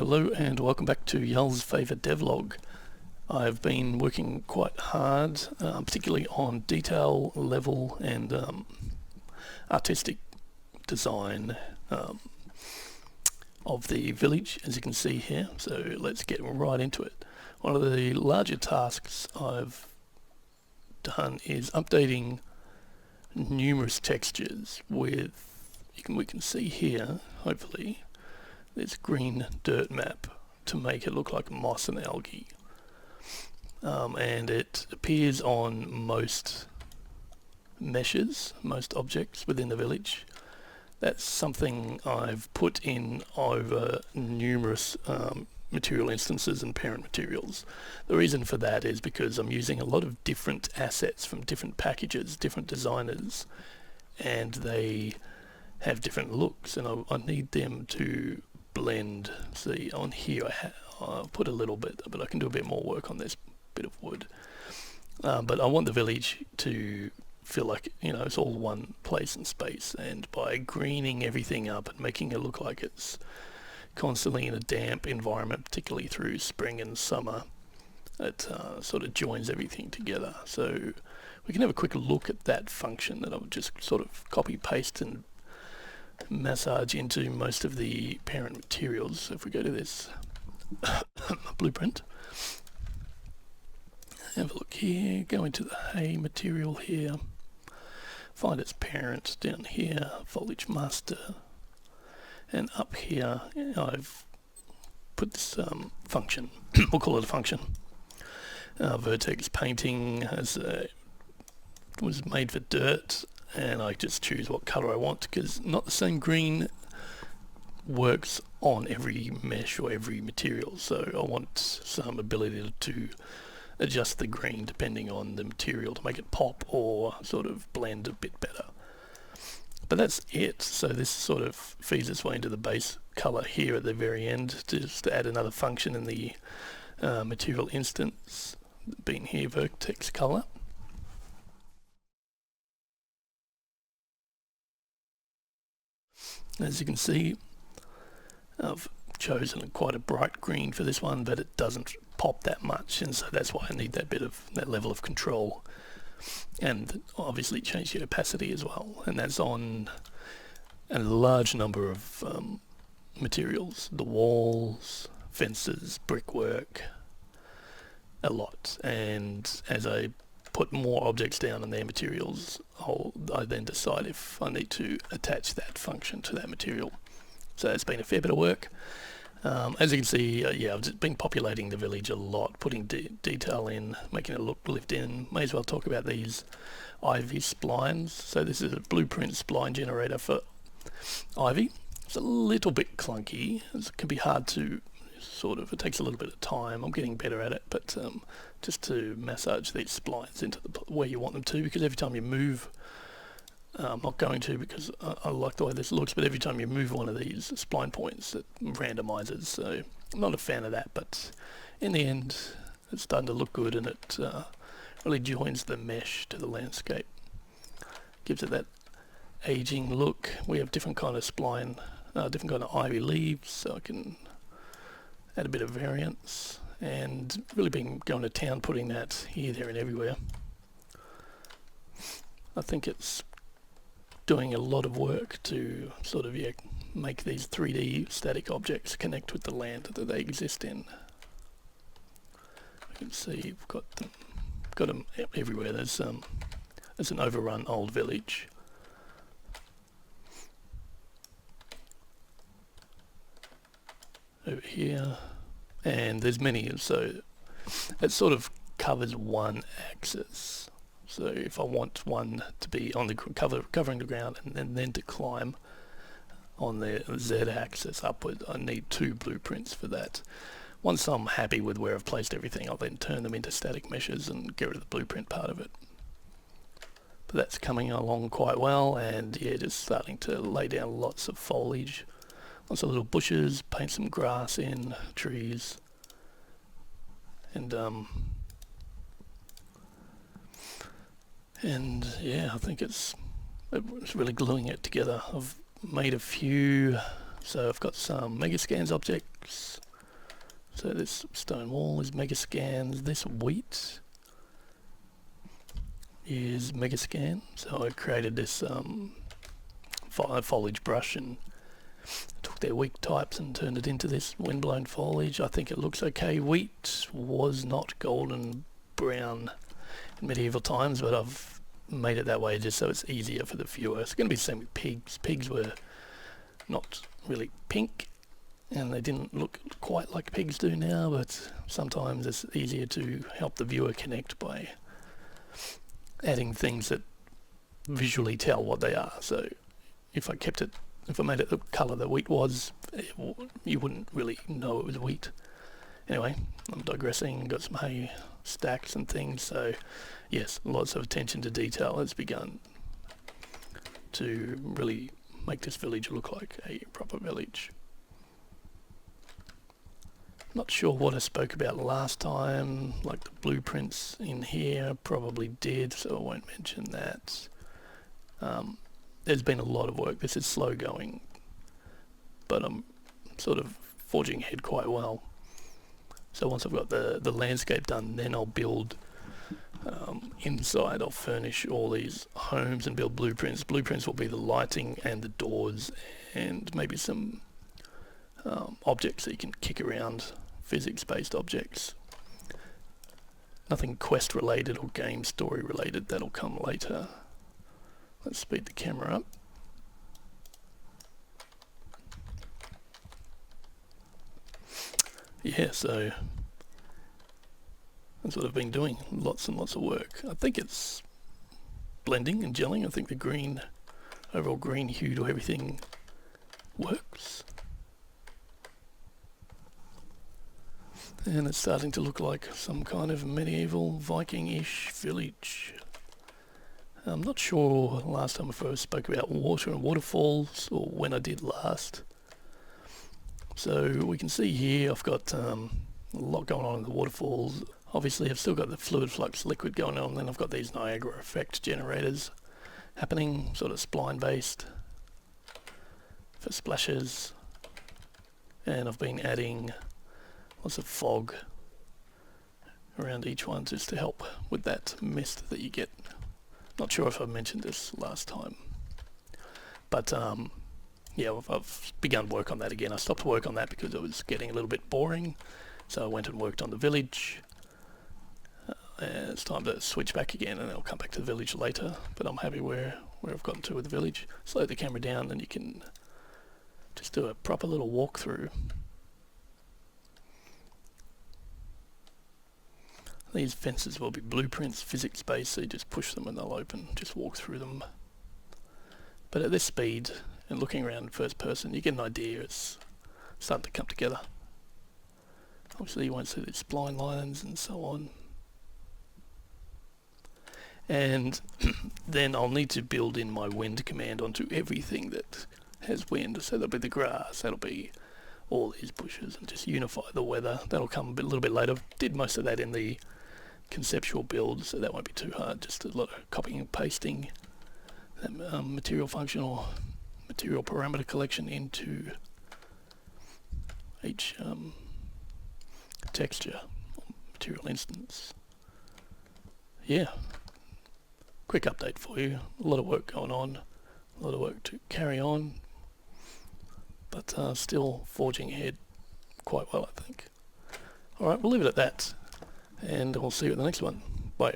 Hello and welcome back to Jarl's Favour Dev Log. I've been working quite hard, particularly on detail level and artistic design of the village, as you can see here. So let's get right into it. One of the larger tasks I've done is updating numerous textures with, we can see here, hopefully, this green dirt map to make it look like moss and algae. And it appears on most meshes, most objects within the village. That's something I've put in over numerous material instances and parent materials. The reason for that is because I'm using a lot of different assets from different packages, different designers, and they have different looks, and I need them to blend. See, on here I'll put a little bit, but I can do a bit more work on this bit of wood. But I want the village to feel like, you know, it's all one place and space, and by greening everything up and making it look like it's constantly in a damp environment, particularly through spring and summer, it sort of joins everything together. So we can have a quick look at that function that I've just sort of copy paste and massage into most of the parent materials. So if we go to this blueprint, have a look here, go into the hay material here, find its parent down here, foliage master, and up here I've put this function, we'll call it a function, vertex painting, as was made for dirt, and I just choose what color I want, because not the same green works on every mesh or every material, so I want some ability to adjust the green depending on the material to make it pop or sort of blend a bit better. But that's it. So this sort of feeds its way into the base color here at the very end, just to add another function in the material instance, being here vertex color. As you can see, I've chosen quite a bright green for this one, but it doesn't pop that much, and so that's why I need that level of control, and obviously change the opacity as well, and that's on a large number of materials, the walls, fences, brickwork, a lot. And as I put more objects down on their materials, I then decide if I need to attach that function to that material. So it's been a fair bit of work. As you can see, yeah, I've just been populating the village a lot, putting detail in, making it look lived in. May as well talk about these ivy splines. So this is a blueprint spline generator for ivy. It's a little bit clunky. It can be hard to sort of, it takes a little bit of time. I'm getting better at it, but just to massage these splines into where you want them to, because every time you move, I'm not going to, because I like the way this looks, but every time you move one of these spline points, it randomizes. So I'm not a fan of that, but in the end, it's starting to look good, and it really joins the mesh to the landscape. Gives it that aging look. We have different kind of spline, different kind of ivy leaves, so I can add a bit of variance, and really been going to town putting that here, there, and everywhere. I think it's doing a lot of work to sort of make these 3D static objects connect with the land that they exist in. You can see we've got them everywhere. There's an overrun old village. Over here, and there's many, so it sort of covers one axis. So if I want one to be on the covering the ground, and then to climb on the z-axis upward, I need two blueprints for that. Once I'm happy with where I've placed everything, I'll then turn them into static meshes and get rid of the blueprint part of it. But that's coming along quite well, and yeah, just starting to lay down lots of foliage, lots of little bushes, paint some grass in, trees, and yeah, I think it's really gluing it together. I've made a few, so I've got some Megascans objects, So this stone wall is Megascans. This wheat is Megascan. So I created this foliage brush and took their wheat types and turned it into this windblown foliage. I think it looks okay. Wheat was not golden brown in medieval times, but I've made it that way just so it's easier for the viewer. It's going to be the same with pigs. Pigs were not really pink, and they didn't look quite like pigs do now, but sometimes it's easier to help the viewer connect by adding things that visually tell what they are. So if I made it the colour that wheat was, you wouldn't really know it was wheat. Anyway, I'm digressing. Got some hay stacks and things, so yes, lots of attention to detail has begun to really make this village look like a proper village. Not sure what I spoke about last time, like the blueprints in here, probably did, so I won't mention that. There's been a lot of work. This is slow going, but I'm sort of forging ahead quite well. So once I've got the landscape done, then I'll build inside. I'll furnish all these homes and build blueprints. Blueprints will be the lighting and the doors and maybe some objects that you can kick around, physics-based objects. Nothing quest related or game story related, that'll come later. Let's speed the camera up. Yeah, so that's what I've been doing, lots and lots of work. I think it's blending and gelling. I think the green, overall green hue to everything works. And it's starting to look like some kind of medieval Viking-ish village. I'm not sure last time if I spoke about water and waterfalls or when I did last. So we can see here I've got a lot going on in the waterfalls. Obviously I've still got the fluid flux liquid going on, then I've got these Niagara effect generators happening, sort of spline based for splashes. And I've been adding lots of fog around each one just to help with that mist that you get. Not sure if I mentioned this last time, but yeah, I've begun work on that again. I stopped work on that because it was getting a little bit boring, so I went and worked on the village. And it's time to switch back again, and then I'll come back to the village later, but I'm happy where I've gotten to with the village. Slow the camera down and you can just do a proper little walkthrough. These fences will be blueprints, physics-based, so you just push them and they'll open, just walk through them. But at this speed, and looking around in first person, you get an idea. It's starting to come together. Obviously you won't see the spline lines and so on. And then I'll need to build in my wind command onto everything that has wind. So that'll be the grass, that'll be all these bushes, and just unify the weather. That'll come a little bit later. Did most of that in the conceptual build, so that won't be too hard. Just a lot of copying and pasting that material function or material parameter collection into each texture or material instance. Yeah, quick update for you. A lot of work going on, a lot of work to carry on, but still forging ahead quite well, I think. Alright, we'll leave it at that, and we'll see you at the next one. Bye.